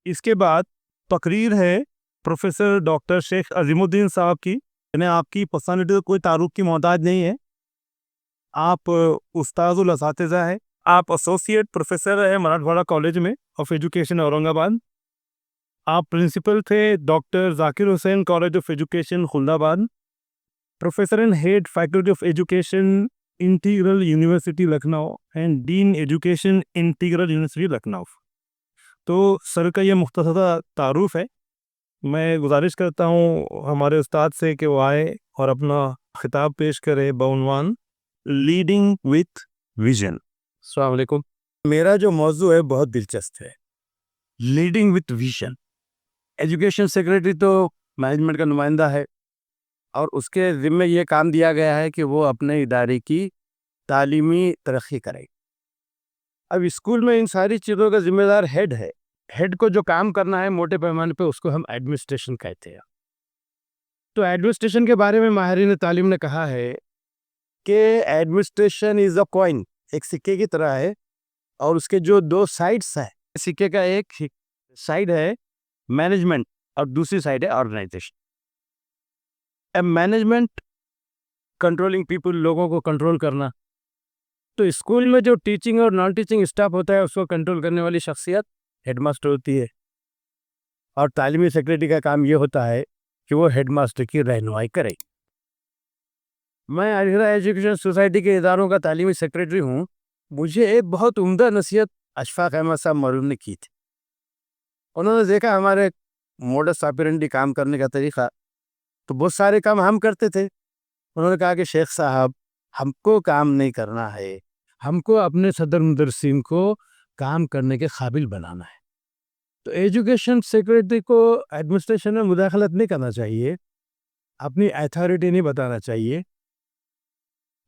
इसके बाद तकरीर है प्रोफेसर डॉक्टर शेख अजीमुद्दीन साहब की। यानी आपकी पर्सनालिटी तो कोई तारुफ की मोहताज नहीं है। आप उस्ताजुल असातिज़ा है। आप एसोसिएट प्रोफेसर है मराठवाड़ा कॉलेज में ऑफ एजुकेशन औरंगाबाद। आप प्रिंसिपल थे doctor Zakir Hussain college of education Khuldabad. Professor and head faculty of education integral university Lucknow and dean education integral university Lucknow. तो सर का ये मुख्तसर तारुफ है। मैं गुजारिश करता हूँ हमारे उस्ताद से कि वो आए और अपना खिताब पेश करे बउनवान लीडिंग विथ विजन। अस्सलाम वालेकुम। मेरा जो मौजू है बहुत दिलचस्प है, leading with vision. Education secretary तो मैनेजमेंट का नुमाइंदा है और उसके ज़िम्मे ये काम दिया गया है कि वो अपने इदारे की तालीमी तरक्की करे। अब स्कूल में इन सारी चीज़ों का जिम्मेदार हेड है। हेड को जो काम करना है मोटे पैमाने पे उसको हम एडमिनिस्ट्रेशन कहते हैं। तो एडमिनिस्ट्रेशन के बारे में माहिरीन तालीम ने कहा है कि एडमिनिस्ट्रेशन इज़ अ कॉइन, एक सिक्के की तरह है और उसके जो दो साइड्स हैं, सिक्के का एक साइड है मैनेजमेंट और दूसरी साइड है ऑर्गेनाइजेशन। मैनेजमेंट कंट्रोलिंग पीपल, लोगों को कंट्रोल करना। तो स्कूल में जो टीचिंग और नॉन टीचिंग स्टाफ होता है उसको कंट्रोल करने वाली शख्सियत हेडमास्टर होती है और तालीमी सेक्रेटरी का काम ये होता है कि वो हेडमास्टर की रहनुमाई करे। मैं अलीगढ़ एजुकेशन सोसाइटी के इदारों का तालीमी सेक्रेटरी हूँ। मुझे एक बहुत उम्दा नसीहत अशफाक अहमद साहब मरूम ने की थी। उन्होंने देखा हमारे मोडस ऑपरेंडी काम करने का तरीका, तो बहुत सारे काम हम करते थे। उन्होंने कहा कि शेख साहब, हमको काम नहीं करना है, हमको अपने सदर मुदर्रिसीन को काम करने के काबिल बनाना है। तो एजुकेशन सेक्रेटरी को एडमिनिस्ट्रेशन में मुदाखलत नहीं करना चाहिए, अपनी अथॉरिटी नहीं बताना चाहिए,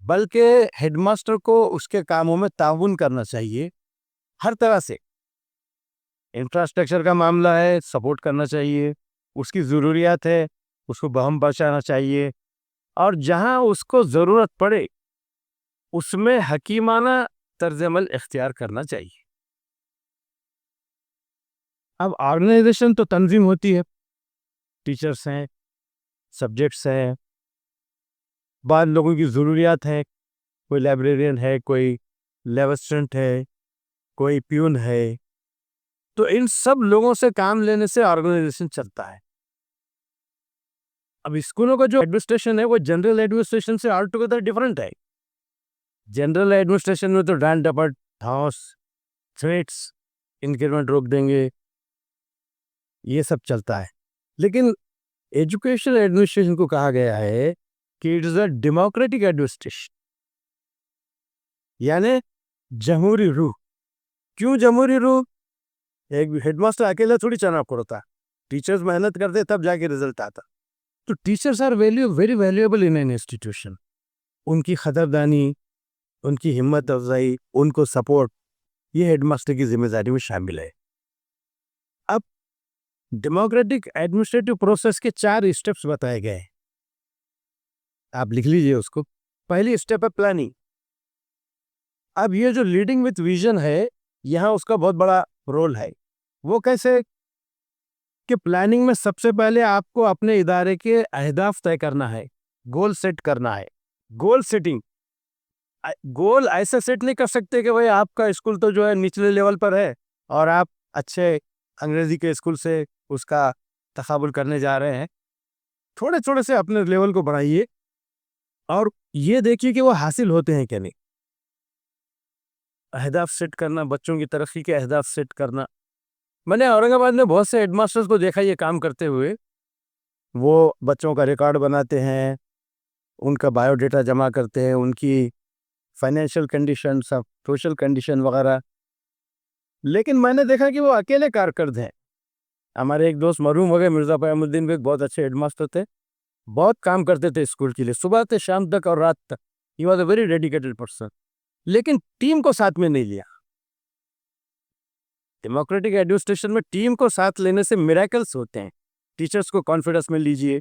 बल्कि हेडमास्टर को उसके कामों में ताउन करना चाहिए हर तरह से। इंफ्रास्ट्रक्चर का मामला है, सपोर्ट करना चाहिए, उसकी ज़रूरियात है, उसको बहम पहुँचाना चाहिए और जहाँ उसको ज़रूरत पड़े उसमें हकीमाना तर्ज़-ए-अमल इख्तियार करना चाहिए। अब ऑर्गेनाइजेशन तो तंजीम होती है, टीचर्स हैं, सब्जेक्ट्स हैं, बाद लोगों की ज़रूरियात है, कोई लाइब्रेरियन है, कोई लैब असिस्टेंट है, कोई प्यून है। तो इन सब लोगों से काम लेने से ऑर्गेनाइजेशन चलता है। अब स्कूलों का जो एडमिनिस्ट्रेशन है वो जनरल एडमिनिस्ट्रेशन से ऑल टुगेदर डिफरेंट है। जनरल एडमिनिस्ट्रेशन में तो डांट डपट, धौंस, थ्रेट्स, इंक्रीमेंट रोक देंगे, ये सब चलता है। लेकिन एजुकेशन एडमिनिस्ट्रेशन को कहा गया है कि it is a democratic administration, यानी जमहूरी रूह। क्यों जमहूरी रूह? एक हेडमास्टर अकेला थोड़ी चुनाव करता, टीचर्स मेहनत करते तब जाके रिजल्ट आता। तो teachers are very valuable in an institution. उनकी खतरदानी, उनकी हिम्मत अफजाई, उनको सपोर्ट, ये हेडमास्टर की जिम्मेदारी में शामिल है। अब डेमोक्रेटिक एडमिनिस्ट्रेटिव प्रोसेस के 4 स्टेप्स बताए गए हैं, आप लिख लीजिए उसको। पहली स्टेप है प्लानिंग। अब ये जो लीडिंग विथ विजन है, यहाँ उसका बहुत बड़ा रोल है। वो कैसे? कि प्लानिंग में सबसे पहले आपको अपने इदारे के अहदाफ तय करना है, गोल सेट करना है। गोल सेटिंग, गोल ऐसे सेट नहीं कर सकते कि भाई आपका स्कूल तो जो है निचले लेवल पर है और आप अच्छे अंग्रेजी के स्कूल से उसका तकाबुल करने जा रहे हैं। थोड़े थोड़े से अपने लेवल को बढ़ाइए और ये देखिए कि वो हासिल होते हैं कि नहीं। अहदाफ सेट करना, बच्चों की तरक्की के अहदाफ सेट करना। मैंने औरंगाबाद में बहुत से हेडमास्टर्स को देखा ये काम करते हुए। वो बच्चों का रिकॉर्ड बनाते हैं, उनका बायोडेटा जमा करते हैं, उनकी फाइनेंशियल कंडीशन, सब सोशल कंडीशन वगैरह। लेकिन मैंने देखा कि वो अकेले कारकर्द हैं। हमारे एक दोस्त मरहूम हो गए, मिर्ज़ा क़यामुद्दीन, भी एक बहुत अच्छे हेडमास्टर थे, बहुत काम करते थे स्कूल के लिए, सुबह से शाम तक और रात तक। He was a very dedicated person, लेकिन टीम को साथ में नहीं लिया। डेमोक्रेटिक एडमिनिस्ट्रेशन में टीम को साथ लेने से मिरेकल्स होते हैं। टीचर्स को कॉन्फिडेंस में लीजिए।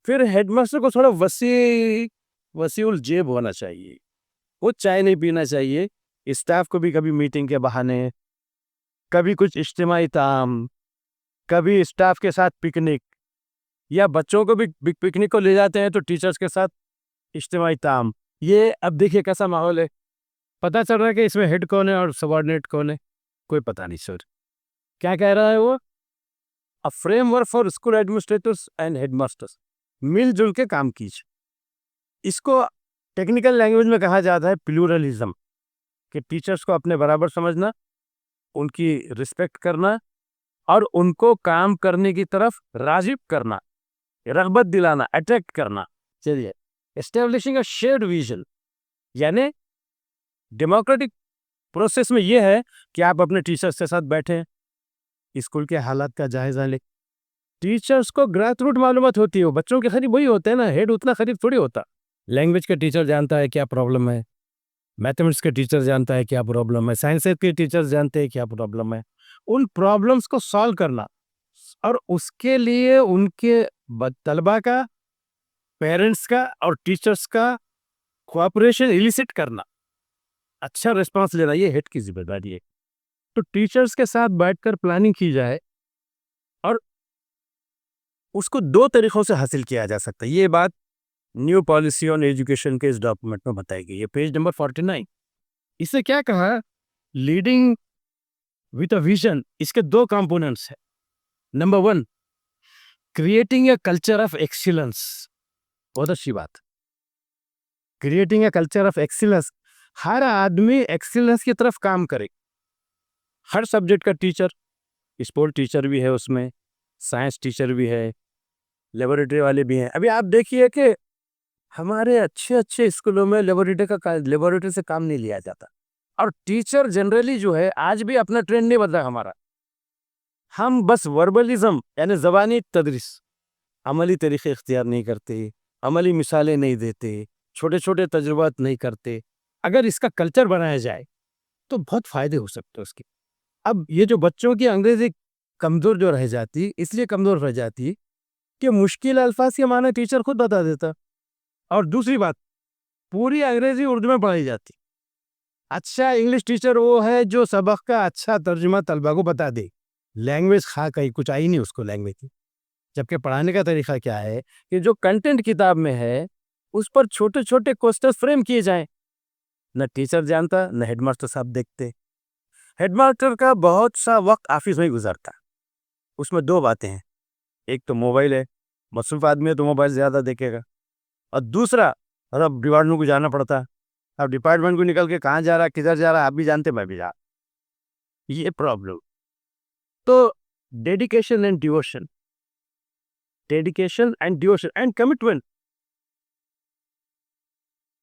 फिर हेडमास्टर को थोड़ा वसीउल जेब होना चाहिए। वो चाय नहीं पीना चाहिए, स्टाफ को भी कभी मीटिंग के बहाने कभी कुछ इज्तिमाई ताम, कभी स्टाफ के साथ पिकनिक, या बच्चों को भी पिकनिक को ले जाते हैं तो टीचर्स के साथ इज्तिमाई ताम। ये अब देखिए कैसा माहौल है। पता चल रहा है कि इसमें हेड कौन है और सबॉर्डिनेट कौन है, कोई पता नहीं सर। क्या कह रहा है वो? A framework for school administrators and headmasters, मिलजुल के काम कीजिए। इसको टेक्निकल लैंग्वेज में कहा जाता है प्लूरलिज्म, कि टीचर्स को अपने बराबर समझना, उनकी रिस्पेक्ट करना और उनको काम करने की तरफ राग़िब करना, रग़बत दिलाना, अट्रैक्ट करना। चलिए, एस्टेब्लिशिंग अ शेयर्ड विजन, यानी डेमोक्रेटिक प्रोसेस में ये है कि आप अपने टीचर्स के साथ बैठें, स्कूल के हालात का जायजा लें। टीचर्स को ग्रास रूट मालूमात होती है, बच्चों के करीब वही होते हैं ना, हेड उतना करीब थोड़ी होता। लैंग्वेज के टीचर जानता है क्या प्रॉब्लम है, मैथमेटिक्स के टीचर जानता है क्या प्रॉब्लम है, साइंस के टीचर्स जानते हैं क्या प्रॉब्लम है। उन प्रॉब्लम्स को सॉल्व करना और उसके लिए उनके तलबा का, पेरेंट्स का और टीचर्स का कोऑपरेशन इलिसिट करना, अच्छा रिस्पांस लेना, ये हेड की जिम्मेदारी है। तो टीचर्स के साथ बैठकर प्लानिंग की जाए और उसको दो तरीकों से हासिल किया जा सकता है। ये बात न्यू पॉलिसी ऑन एजुकेशन के इस डॉक्यूमेंट में बताई गई है, पेज नंबर 49। इससे क्या कहा? लीडिंग विद अ विजन, इसके दो कंपोनेंट्स हैं। Number 1, creating a culture of excellence. बहुत अच्छी बात, creating a culture of excellence. हर आदमी एक्सीलेंस की तरफ काम करे। हर सब्जेक्ट का टीचर, स्पोर्ट टीचर भी है उसमें, साइंस टीचर भी है, लेबोरेटरी वाले भी हैं। अभी आप देखिए कि हमारे अच्छे अच्छे स्कूलों में लेबोरेटरी से काम नहीं लिया जाता, और टीचर जनरली जो है आज भी अपना ट्रेंड नहीं बदला हमारा। हम बस वर्बलिज्म यानी ज़बानी तदरीस, अमली तरीके इख्तियार नहीं करते, अमली मिसालें नहीं देते, छोटे छोटे तजुर्बात नहीं करते। अगर इसका कल्चर बनाया जाए तो बहुत फ़ायदे हो सकते हैं उसके। अब ये जो बच्चों की अंग्रेज़ी कमज़ोर जो रह जाती, इसलिए कमज़ोर रह जाती कि मुश्किल अल्फाज के माने टीचर खुद बता देता, और दूसरी बात, पूरी अंग्रेज़ी उर्दू में पढ़ाई जाती। अच्छा इंग्लिश टीचर वो है जो सबक का अच्छा तर्जुमा तलबा को बता दे, लैंग्वेज खा कहीं कुछ आई नहीं उसको लैंग्वेज की। जबकि पढ़ाने का तरीका क्या है कि जो कंटेंट किताब में है उस पर छोटे छोटे क्वेश्चन फ्रेम किए जाएं। न टीचर जानता, न हेडमास्टर साहब देखते। हेडमास्टर का बहुत सा वक्त ऑफिस में ही गुजरता। उसमें दो बातें हैं, एक तो मोबाइल है, मसरूफ आदमी है तो मोबाइल ज़्यादा देखेगा, और दूसरा अब डिपार्टमेंट को जाना पड़ता है। अब डिपार्टमेंट को निकल के कहाँ जा रहा है, किधर जा रहा है, आप भी जानते, मैं भी जा, ये प्रॉब्लम। तो dedication and devotion, dedication and devotion and commitment,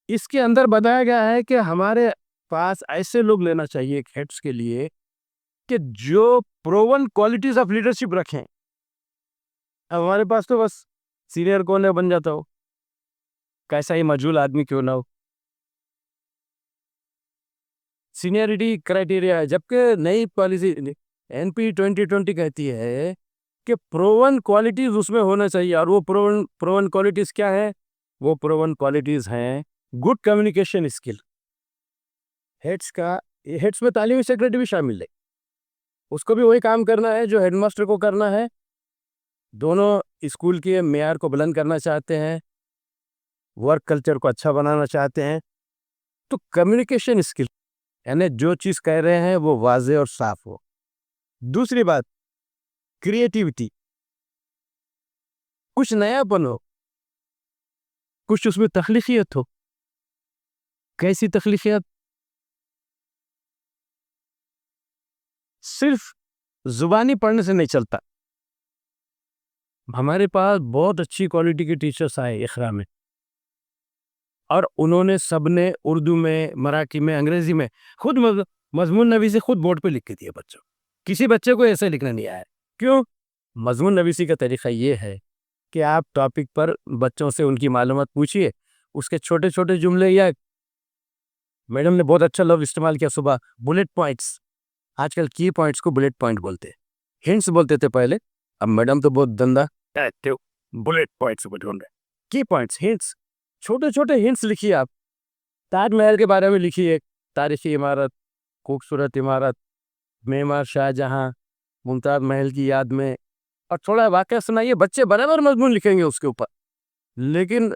इसके अंदर बताया गया है कि हमारे पास ऐसे लोग लेना चाहिए हेड्स के लिए कि जो प्रोवन क्वालिटीज ऑफ लीडरशिप रखें। अब हमारे पास तो बस सीनियर कौन है बन जाता हो, कैसा ही मजबूर आदमी क्यों ना हो, सीनियरिटी क्राइटेरिया है। जबकि नई पॉलिसी NP 2020 कहती है कि प्रोवन क्वालिटीज उसमें होना चाहिए, और वो प्रोवन क्वालिटीज क्या है? वो प्रोवन क्वालिटीज हैं गुड कम्युनिकेशन स्किल। हेड्स में तालीमी सेक्रेटरी भी शामिल है, उसको भी वही काम करना है जो हेडमास्टर को करना है। दोनों स्कूल के मेयार को बुलंद करना चाहते हैं, वर्क कल्चर को अच्छा बनाना चाहते हैं। तो कम्युनिकेशन स्किल यानी जो चीज़ कह रहे हैं वो वाज़े और साफ हो। दूसरी बात, क्रिएटिविटी, कुछ नयापन हो, कुछ उसमें तख्लीकियत हो। कैसी तख्लीकियत? सिर्फ जुबानी पढ़ने से नहीं चलता। हमारे पास बहुत अच्छी क्वालिटी के टीचर्स आए इकरा में, और उन्होंने सबने उर्दू में, मराठी में, अंग्रेजी में खुद मजमून नवीसी खुद बोर्ड पे लिख के दिए बच्चों। किसी बच्चे को ऐसे लिखना नहीं आया। क्यों? मजमून नवीसी का तरीका ये है कि आप टॉपिक पर बच्चों से उनकी मालूमात पूछिए, उसके छोटे छोटे जुमले, या मैडम ने बहुत अच्छा लफ्ज़ इस्तेमाल किया सुबह, बुलेट पॉइंट्स। आजकल की पॉइंट्स को बुलेट पॉइंट बोलते हैं, हिंट्स बोलते थे पहले, अब मैडम तो बहुत गंदा बुलेट पॉइंट्स बोल रहे। की पॉइंट्स, हिंट्स, छोटे छोटे हिंट्स लिखिए। आप ताजमहल के बारे में लिखिए, तारीखी इमारत, खूबसूरत इमारत, मेवाड़ शाहजहां, मुमताज महल की याद में, और थोड़ा वाकया सुनाइए, बच्चे बराबर मजमून लिखेंगे उसके ऊपर। लेकिन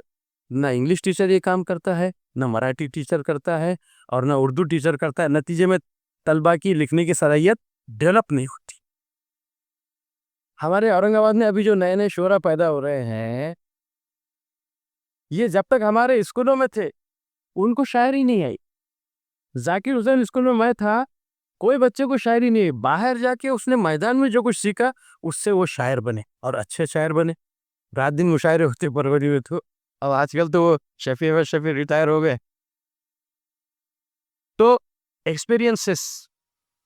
ना इंग्लिश टीचर ये काम करता है, ना मराठी टीचर करता है, और ना उर्दू टीचर करता है। नतीजे में तलबा की लिखने की सलाहियत डेवलप नहीं होती। हमारे औरंगाबाद में अभी जो नए नए शोरा पैदा हो रहे हैं, ये जब तक हमारे स्कूलों में थे उनको शायरी नहीं आई। जाकिर हुसैन स्कूल में मैं था, कोई बच्चे को शायरी नहीं आई। बाहर जाके उसने मैदान में जो कुछ सीखा, उससे वो शायर बने, और अच्छे शायर बने। रात दिन मुशायरे होते परवरी में। तो अब आजकल तो वो शफी अहमद शफी रिटायर हो गए। तो एक्सपीरियंसेस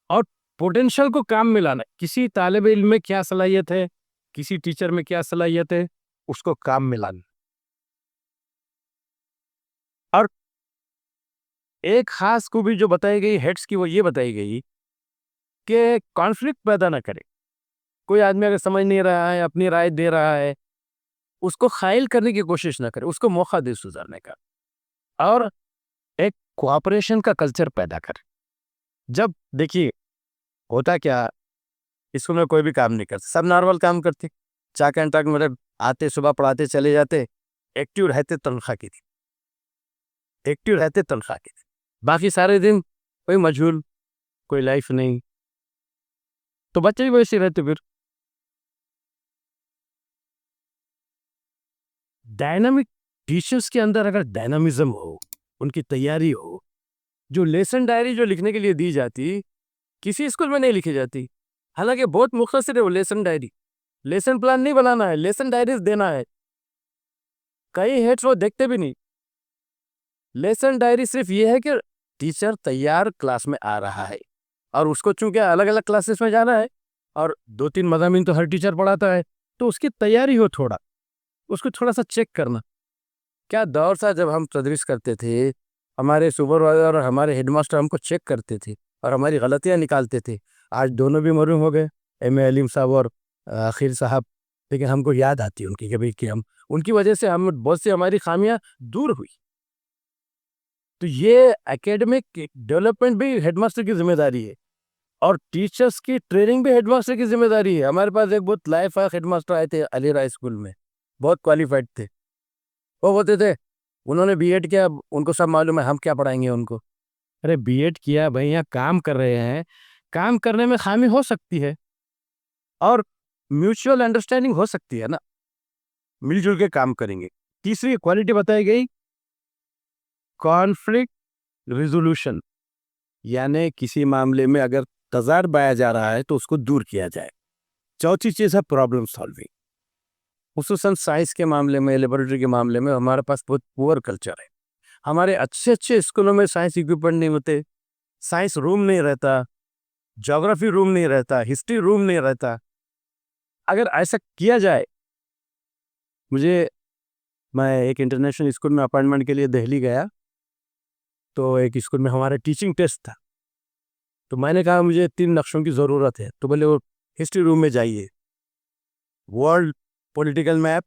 और पोटेंशियल को काम मिलाना, किसी तालिब इल्म में क्या सलाहियत है, किसी टीचर में क्या सलाहियत है, उसको काम मिलाना। और एक खास खूबी जो बताई गई हेड्स की, वो ये बताई गई कि कॉन्फ्लिक्ट पैदा ना करे। कोई आदमी अगर समझ नहीं रहा है, अपनी राय दे रहा है, उसको खाइल करने की कोशिश ना करे, उसको मौका दे सुधारने का। और एक कोऑपरेशन का कल्चर पैदा करे। जब देखिए होता क्या, स्कूल में कोई भी काम नहीं करता, सब नॉर्मल काम करते, चाक एंड टाक, मतलब आते सुबह पढ़ाते चले जाते, एक्टिव रहते तनख्वाह की थी, एक्टिव रहते तनख्वाह की थी। बाकी सारे दिन कोई मजहूल, कोई लाइफ नहीं। तो बच्चे भी वैसे ही रहते। फिर डायनामिक टीचर्स के अंदर अगर डायनामिज्म हो, उनकी तैयारी हो, जो लेसन डायरी जो लिखने के लिए दी जाती, किसी स्कूल में नहीं लिखी जाती। हालांकि बहुत मुख्तसर है वो लेसन डायरी। लेसन प्लान नहीं बनाना है, लेसन डायरीज देना है। कई हेड्स वो देखते भी नहीं। लेसन डायरी सिर्फ ये है कि टीचर तैयार क्लास में आ रहा है, और उसको चूंकि अलग अलग क्लासेस में जाना है, और 2-3 मज़ामीन तो हर टीचर पढ़ाता है, तो उसकी तैयारी हो, थोड़ा उसको थोड़ा सा चेक करना। क्या दौर था जब हम तदरीस करते थे, हमारे सुपरवाइजर और हमारे हेडमास्टर हमको चेक करते थे और हमारी गलतियां निकालते थे। आज दोनों भी मरूम हो गए, एम.ए. अलीम साहब और आखिर साहब। लेकिन हमको याद आती है उनकी, कभी कि हम उनकी वजह से हम बहुत सी हमारी खामियां दूर हुई। तो ये एकेडमिक डेवलपमेंट भी हेडमास्टर की जिम्मेदारी है, और टीचर्स की ट्रेनिंग भी हेडमास्टर की जिम्मेदारी है। हमारे पास एक बहुत लाइफ हेडमास्टर आए थे अली राय स्कूल में, बहुत क्वालिफाइड थे। वो बोलते थे, उन्होंने बीएड किया, उनको सब मालूम है, हम क्या पढ़ाएंगे उनको। अरे बीएड किया भाई, यहाँ काम कर रहे हैं, काम करने में खामी हो सकती है, और म्यूचुअल अंडरस्टैंडिंग हो सकती है ना, मिलजुल के काम करेंगे। तीसरी क्वालिटी बताई गई, कॉन्फ्लिक्ट रिजोल्यूशन, यानी किसी मामले में अगर तजाद पाया जा रहा है तो उसको दूर किया जाए। चौथी चीज है प्रॉब्लम सॉल्विंग। खुसूसन साइंस के मामले में, लेबोरेटरी के मामले में हमारे पास बहुत पुअर कल्चर है। हमारे अच्छे अच्छे स्कूलों में साइंस इक्विपमेंट नहीं होते, साइंस रूम नहीं रहता, ज्योग्राफी रूम नहीं रहता, हिस्ट्री रूम नहीं रहता। अगर ऐसा किया जाए, मुझे मैं एक इंटरनेशनल स्कूल में अपॉइंटमेंट के लिए दिल्ली गया, तो एक स्कूल में हमारा टीचिंग टेस्ट था। तो मैंने कहा मुझे 3 नक्शों की ज़रूरत है। तो बोले वो हिस्ट्री रूम में जाइए, world political map,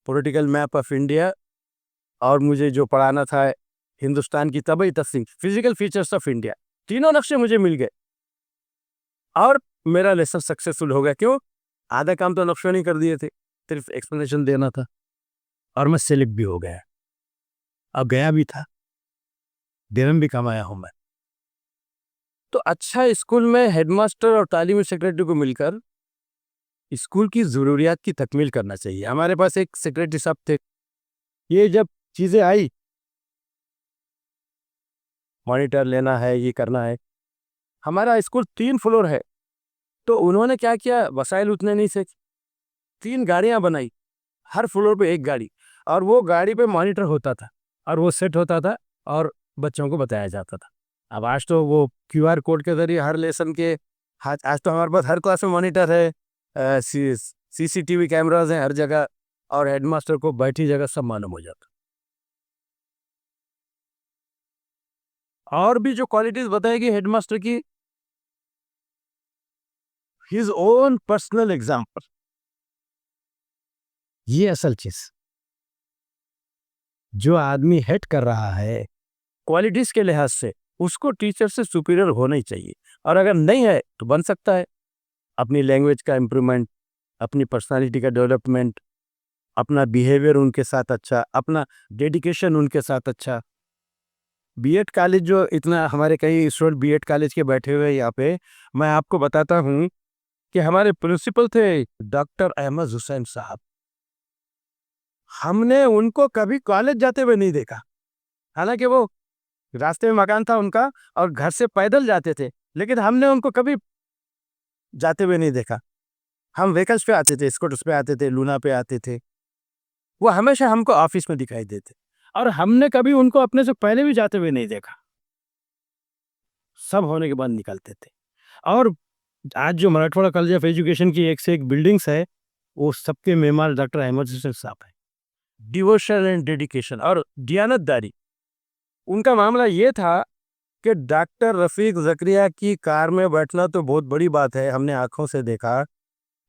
political map of India, और मुझे जो पढ़ाना था हिंदुस्तान की तबई तकसीम, फिजिकल फीचर्स ऑफ इंडिया। तीनों नक्शे मुझे मिल गए और मेरा लेसन सक्सेसफुल हो गया। क्यों? आधा काम तो नक्शों नहीं कर दिए थे, सिर्फ एक्सप्लेनेशन देना था, और मैं सेलेक्ट भी हो गया। अब गया भी था, दिरहम भी कमाया हूं मैं। तो अच्छा स्कूल में हेडमास्टर और तालीमी सेक्रेटरी को मिलकर स्कूल की ज़रूरियात की तकमील करना चाहिए। हमारे पास एक सेक्रेटरी साहब थे, ये जब चीज़ें आई, मॉनिटर लेना है, ये करना है, हमारा स्कूल 3 फ्लोर है, तो उन्होंने क्या किया, वसाइल उतने नहीं थे, 3 गाड़ियां बनाई, हर फ्लोर पे एक गाड़ी, और वो गाड़ी पे मॉनिटर होता था, और वो सेट होता था, और बच्चों को बताया जाता था। अब आज तो वो क्यूआर कोड के जरिए हर लेसन के, आज तो हमारे पास हर क्लास में मॉनिटर है, सीसीटीवी कैमराज हैं हर जगह, और हेडमास्टर को बैठी जगह सब मालूम हो जाता। और भी जो क्वालिटीज बताएगी हेडमास्टर की, हिज ओन पर्सनल एग्जाम्पल, ये असल चीज, जो आदमी हेड कर रहा है क्वालिटीज के लिहाज से, उसको टीचर से सुपीरियर होना ही चाहिए। और अगर नहीं है तो बन सकता है। अपनी लैंग्वेज का इम्प्रूवमेंट, अपनी पर्सनालिटी का डेवलपमेंट, अपना बिहेवियर उनके साथ अच्छा, अपना डेडिकेशन उनके साथ अच्छा। बीएड कॉलेज जो इतना हमारे कई स्टूडेंट बीएड कॉलेज के बैठे हुए हैं यहाँ पे, मैं आपको बताता हूँ कि हमारे प्रिंसिपल थे डॉक्टर अहमद हुसैन साहब। हमने उनको कभी कॉलेज जाते हुए नहीं देखा, हालांकि वो रास्ते में मकान था उनका और घर से पैदल जाते थे, लेकिन हमने उनको कभी जाते हुए नहीं देखा। हम व्हीकल्स पे आते थे, स्कूटर्स पे आते थे, लूना पे आते थे, वो हमेशा हमको ऑफिस में दिखाई देते और हमने कभी उनको अपने से पहले भी जाते हुए नहीं देखा। सब होने के बाद निकलते थे। और आज जो मराठवाड़ा कॉलेज ऑफ एजुकेशन की एक से एक बिल्डिंग्स है, वो सबके मेहमान डॉक्टर अहमद हुसैन साहब है। डिवोशन एंड डेडिकेशन और दियानतदारी, उनका मामला ये था कि डॉक्टर रफीक ज़करिया की कार में बैठना तो बहुत बड़ी बात है, हमने आंखों से देखा।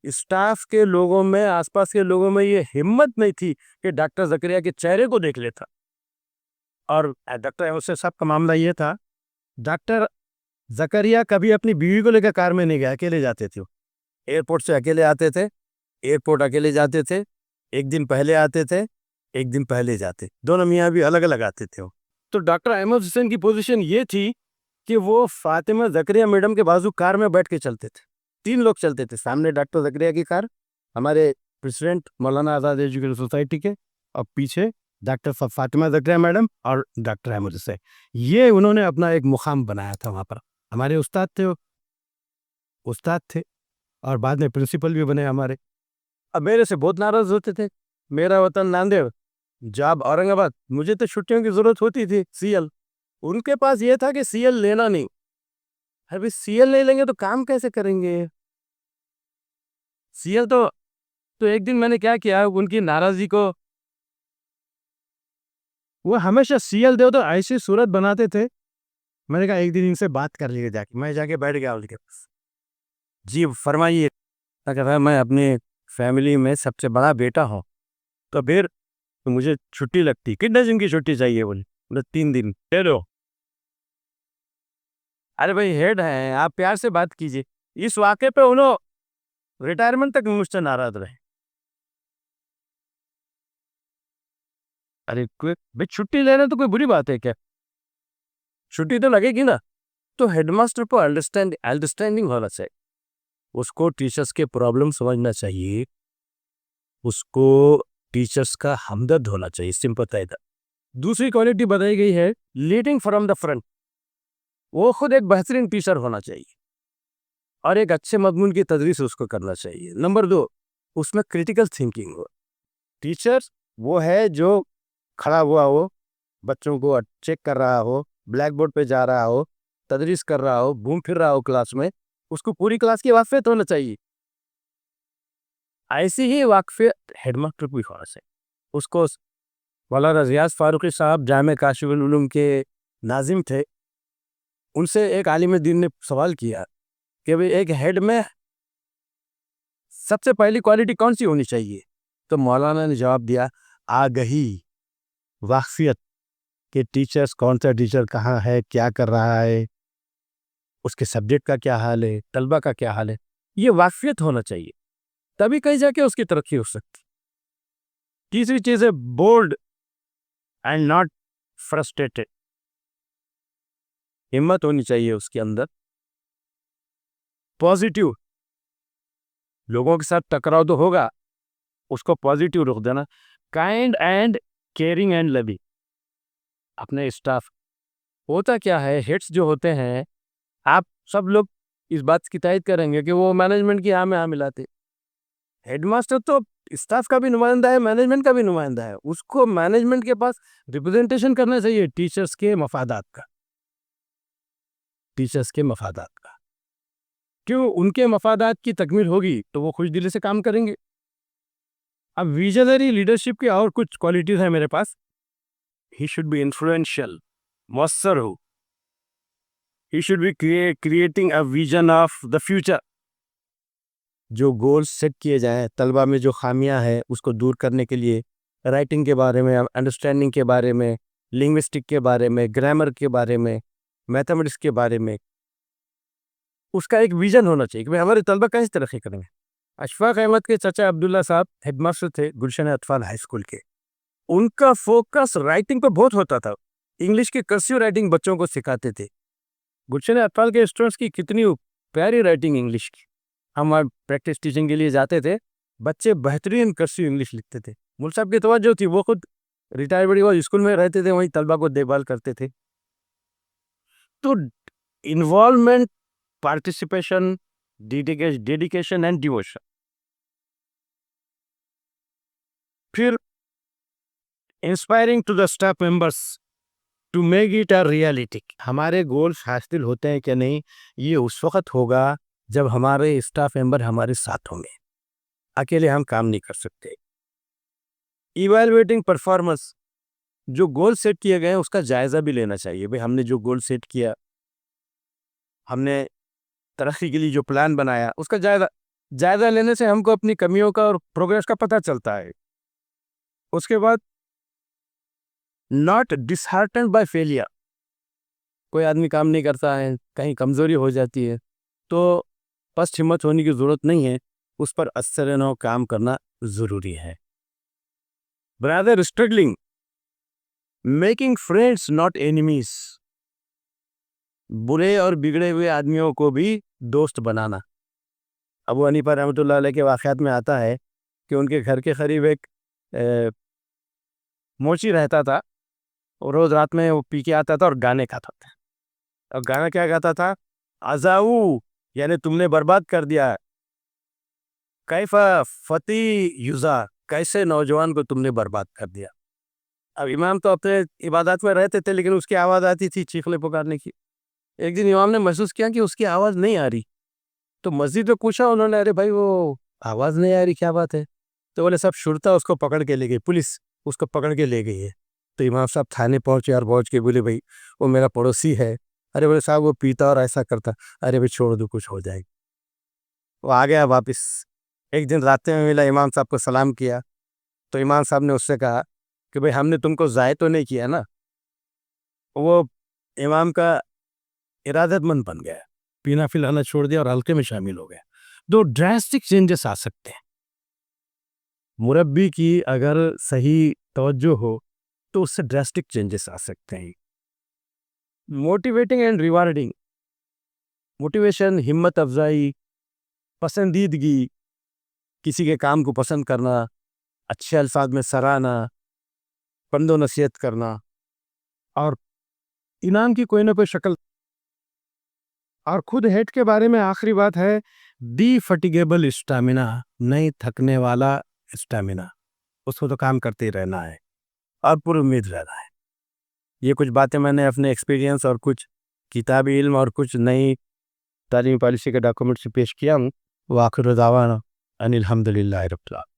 स्टाफ के लोगों में, आसपास के लोगों में ये हिम्मत नहीं थी कि डॉक्टर ज़करिया के चेहरे को देख लेता। और डॉक्टर अहमद हुसैन साहब का मामला ये था, डॉक्टर ज़करिया कभी अपनी बीवी को लेकर कार में नहीं गया, अकेले जाते थे। एयरपोर्ट से अकेले आते थे, एयरपोर्ट अकेले जाते थे, एक दिन पहले आते थे, एक दिन पहले जाते, दोनों मियाँ भी अलग अलग आते थे। तो डॉक्टर अहमद हुसैन की पोजीशन ये थी कि वो फातिमा ज़करिया मैडम के बाजू कार में बैठ के चलते थे। 3 लोग चलते थे, सामने डॉक्टर ज़करिया की कार, हमारे प्रेसिडेंट मौलाना आज़ाद एजुकेशन सोसाइटी के, और पीछे डॉक्टर फातिमा ज़करिया मैडम और डॉक्टर अहमद हुसैन। ये उन्होंने अपना एक मुकाम बनाया था वहाँ पर। हमारे उस्ताद थे वो, उस्ताद थे और बाद में प्रिंसिपल भी बने हमारे। अब मेरे से बहुत नाराज होते थे, मेरा वतन नांदेड़, जाब औरंगाबाद, मुझे तो छुट्टियों की जरूरत होती थी, सीएल। उनके पास ये था कि सीएल लेना नहीं। अभी सीएल नहीं लेंगे तो काम कैसे करेंगे? सीएल तो एक दिन मैंने क्या किया, उनकी नाराजगी को, वो हमेशा सीएल दो तो ऐसी सूरत बनाते थे। मैंने कहा एक दिन इनसे बात कर लिए जाके, मैं जाके बैठ गया उनके पास। जी फरमाइए। अगर मैं अपनी फैमिली में सबसे बड़ा बेटा हूँ तो फिर तो मुझे छुट्टी लगती, कितने दिन की छुट्टी चाहिए? बोले 3 दिन दे दो। अरे भाई हेड है, आप प्यार से बात कीजिए। इस वाक़े पे उन्होंने रिटायरमेंट तक मुझसे नाराज रहे। अरे कोई भाई छुट्टी लेना तो कोई बुरी बात है क्या? छुट्टी तो लगेगी ना। तो हेडमास्टर को अंडरस्टैंडिंग होना चाहिए, उसको टीचर्स के प्रॉब्लम समझना चाहिए, उसको टीचर्स का हमदर्द होना चाहिए, सिंपैथाइजर। दूसरी क्वालिटी बताई गई है लीडिंग फ्रॉम द फ्रंट, वो खुद एक बेहतरीन टीचर होना चाहिए और एक अच्छे मजमून की तदरीस उसको करना चाहिए। नंबर 2, उसमें क्रिटिकल थिंकिंग हो। टीचर वो है जो खड़ा हुआ हो, बच्चों को चेक कर रहा हो, ब्लैक बोर्ड पे जा रहा हो, तदरीस कर रहा हो, घूम फिर रहा हो क्लास में, उसको पूरी क्लास की वाकफियत होना चाहिए। ऐसी ही वाकफियत हेडमास्टर को भी होना चाहिए। उसको मौलाना रियाज फारूकी साहब जामे काशिफुल उलूम के नाजिम थे, उनसे एक आलिम दीन ने सवाल किया कि भाई एक हेड में सबसे पहली क्वालिटी कौन सी होनी चाहिए? तो मौलाना ने जवाब दिया, आगही, वाकफियत, कि टीचर्स कौन सा टीचर कहाँ है, क्या कर रहा है, उसके सब्जेक्ट का क्या हाल है, तलबा का क्या हाल है, ये वाकफियत होना चाहिए, तभी कहीं जाके उसकी तरक्की हो सकती। तीसरी चीज़ है बोल्ड एंड नॉट फ्रस्ट्रेटेड, हिम्मत होनी चाहिए उसके अंदर। पॉजिटिव, लोगों के साथ टकराव तो होगा, उसको पॉजिटिव रुख देना। Kind and caring and loving, अपने स्टाफ, होता क्या है हेड्स जो होते हैं, आप सब लोग इस बात की तायद करेंगे कि वो मैनेजमेंट की हाँ में हाँ मिलाते। हेडमास्टर तो स्टाफ का भी नुमाइंदा है, मैनेजमेंट का भी नुमाइंदा है, उसको मैनेजमेंट के पास रिप्रेजेंटेशन करना चाहिए टीचर्स के मफादात का, टीचर्स के मफादात का। क्यों? उनके मफादात की तकमील होगी तो वो खुश दिली से काम करेंगे। अब विजनरी लीडरशिप की और कुछ क्वालिटीज है मेरे पास। ही शुड बी इन्फ्लुएंशियल, मौसर हो। He should be creating a vision of the future. जो गोल्स सेट किए जाएं, तलबा में जो खामियां हैं उसको दूर करने के लिए, राइटिंग के बारे में, अंडरस्टैंडिंग के बारे में, लिंग्विस्टिक के बारे में, ग्रामर के बारे में, मैथमेटिक्स के बारे में, उसका एक विजन होना चाहिए कि भाई हमारे तलबा कैसे तरक्की करेंगे। अशफाक अहमद के चाचा अब्दुल्ला साहब हेडमास्टर थे गुलशन अतफाल हाई स्कूल के। उनका फोकस राइटिंग पर बहुत होता था। इंग्लिश की कर्सिव राइटिंग बच्चों को सिखाते थे। गुलशन अतफाल के स्टूडेंट्स की कितनी प्यारी राइटिंग इंग्लिश की। हम वहाँ प्रैक्टिस टीचिंग के लिए जाते थे, बच्चे बेहतरीन कर्सिव इंग्लिश लिखते थे। मुल साहब की तवज्जो थी, वो खुद रिटायर्ड हुआ स्कूल में रहते थे, वहीं तलबा को देखभाल करते थे। तो involvement, participation, dedication and devotion. फिर inspiring to the staff members to make it a reality. हमारे गोल्स हासिल होते हैं कि नहीं, ये उस वक्त होगा जब हमारे स्टाफ मेंबर हमारे साथ होंगे। अकेले हम काम नहीं कर सकते। इवैल्यूएटिंग परफॉर्मेंस, जो गोल सेट किए गए हैं उसका जायजा भी लेना चाहिए। भाई हमने जो गोल सेट किया, हमने तरक्की के लिए जो प्लान बनाया, उसका जायजा लेने से हमको अपनी कमियों का और प्रोग्रेस का पता चलता है। उसके बाद नॉट डिसहार्टन्ड बाय फेलियर। कोई आदमी काम नहीं करता है, कहीं कमजोरी हो जाती है, तो पस्त हिम्मत होने की जरूरत नहीं है, उस पर असर नौ काम करना जरूरी है। Brother struggling, making friends not enemies. बुरे और बिगड़े हुए आदमियों को भी दोस्त बनाना। अबू हनीफा रहमतुल्लाह अलैह के वाक़यात में आता है कि उनके घर के करीब एक मोची रहता था, और रोज रात में वो पी के आता था और गाने गाता था। और गाना क्या गाता था? अजाऊ, यानी तुमने बर्बाद कर दिया। कैफा फती युजा, कैसे नौजवान को तुमने बर्बाद कर दिया। अब इमाम तो अपने इबादत में रहते थे, लेकिन उसकी आवाज़ आती थी चीखने पुकारने की। एक दिन इमाम ने महसूस किया कि उसकी आवाज़ नहीं आ रही, तो मस्जिद में पूछा उन्होंने, अरे भाई वो आवाज़ नहीं आ रही, क्या बात है? तो बोले सब शुरता उसको पकड़ के ले गई, पुलिस उसको पकड़ के ले गई है। तो इमाम साहब थाने पहुंचे और पहुंच के बोले, भाई वो मेरा पड़ोसी है। अरे बोले साहब वो पीता और ऐसा करता। अरे भाई छोड़ दो, कुछ हो जाएगी। वो आ गया वापस। एक दिन रात में मिला, इमाम साहब को सलाम किया, तो इमाम साहब ने उससे कहा कि भाई हमने तुमको ज़ाय तो नहीं किया ना। वो इमाम का इरादतमंद बन गया, पीना फिलाना छोड़ दिया और हल्के में शामिल हो गया। दो ड्रास्टिक चेंजेस आ सकते हैं। मुरब्बी की अगर सही तवज्जो हो तो उससे ड्रास्टिक चेंजेस आ सकते हैं। मोटिवेटिंग एंड रिवार्डिंग, मोटिवेशन, हिम्मत अफजाई, पसंदीदगी, किसी के काम को पसंद करना, अच्छे अल्फाज में सराहना, पंदो नसीहत करना, और इनाम की कोई ना कोई शक्ल। और खुद हेड के बारे में आखिरी बात है, डी फटिगेबल स्टामिना, नहीं थकने वाला स्टामिना। उसको तो काम करते ही रहना है और पूरी उम्मीद रहना है। ये कुछ बातें मैंने अपने एक्सपीरियंस और कुछ किताबी इल्म और कुछ नई तालीमी पॉलिसी के डॉक्यूमेंट से पेश किया हूँ। वाखिर दावाना अनिल हम्दुलिल्लाहि रब्बिल आलमीन।